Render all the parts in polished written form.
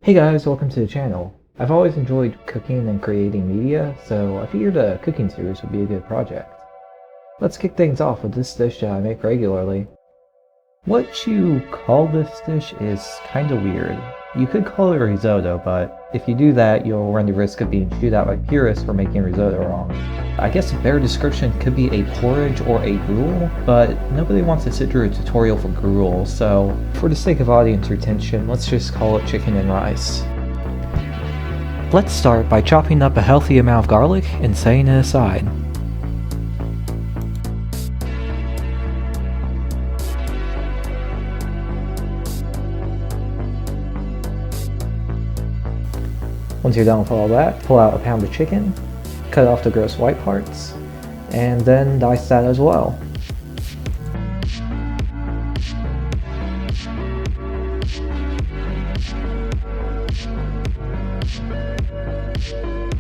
Hey guys, welcome to the channel. I've always enjoyed cooking and creating media, so I figured a cooking series would be a good project. Let's kick things off with this dish that I make regularly. What you call this dish is kinda weird. You could call it risotto, but if you do that, you'll run the risk of being chewed out by purists for making risotto wrong. I guess a better description could be a porridge or a gruel, but nobody wants to sit through a tutorial for gruel, so for the sake of audience retention, let's just call it chicken and rice. Let's start by chopping up a healthy amount of garlic and setting it aside. Once you're done with all that, pull out a pound of chicken, cut off the gross white parts, and then dice that as well.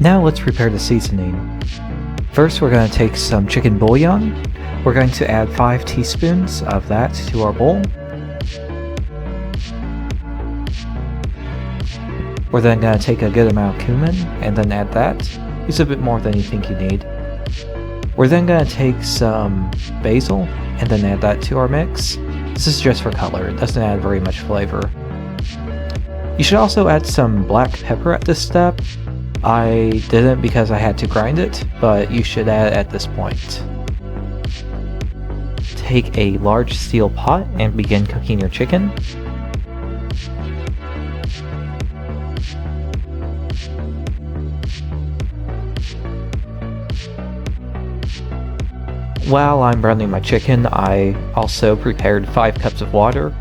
Now let's prepare the seasoning. First we're going to take some chicken bouillon. We're going to add 5 teaspoons of that to our bowl. We're then going to take a good amount of cumin and then add that. Use a bit more than you think you need. We're then going to take some basil and then add that to our mix. This is just for color, it doesn't add very much flavor. You should also add some black pepper at this step. I didn't because I had to grind it, but you should add it at this point. Take a large steel pot and begin cooking your chicken. While I'm browning my chicken, I also prepared 5 cups of water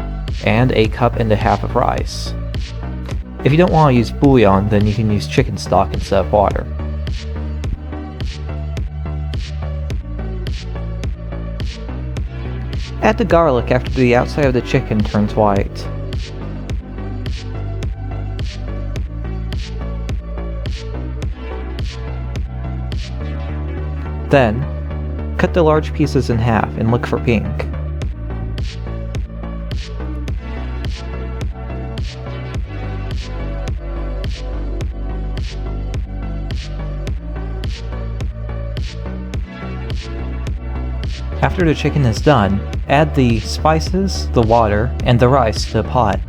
and a cup and a half of rice. If you don't want to use bouillon, then you can use chicken stock instead of water. Add the garlic after the outside of the chicken turns white. Then, cut the large pieces in half and look for pink. After the chicken is done, add the spices, the water, and the rice to the pot.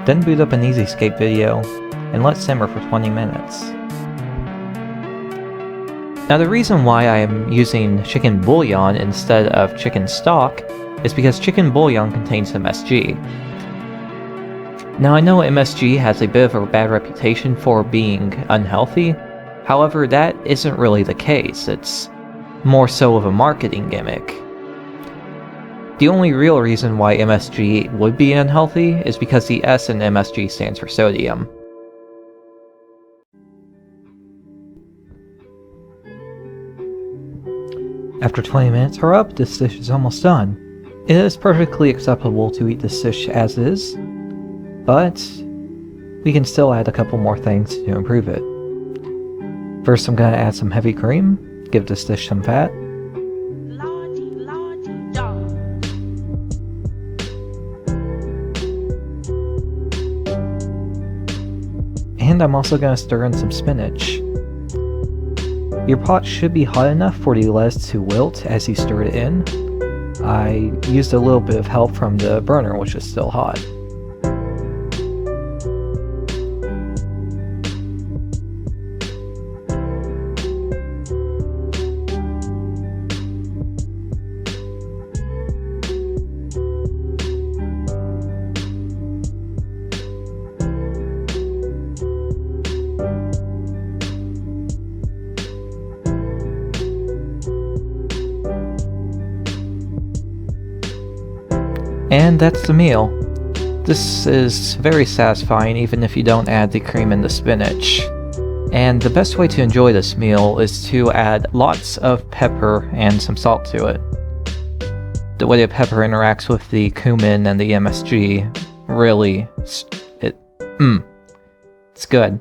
Then boot up an Easy Escape video, and let simmer for 20 minutes. Now the reason why I am using chicken bouillon instead of chicken stock is because chicken bouillon contains MSG. Now I know MSG has a bit of a bad reputation for being unhealthy, however that isn't really the case, it's more so of a marketing gimmick. The only real reason why MSG would be unhealthy is because the S in MSG stands for sodium. After 20 minutes are up, this dish is almost done. It is perfectly acceptable to eat this dish as is, but we can still add a couple more things to improve it. First I'm going to add some heavy cream, give this dish some fat. And I'm also going to stir in some spinach. Your pot should be hot enough for the lettuce to wilt as you stir it in. I used a little bit of help from the burner, which is still hot. And that's the meal. This is very satisfying even if you don't add the cream and the spinach. And the best way to enjoy this meal is to add lots of pepper and some salt to it. The way the pepper interacts with the cumin and the MSG really, it's good.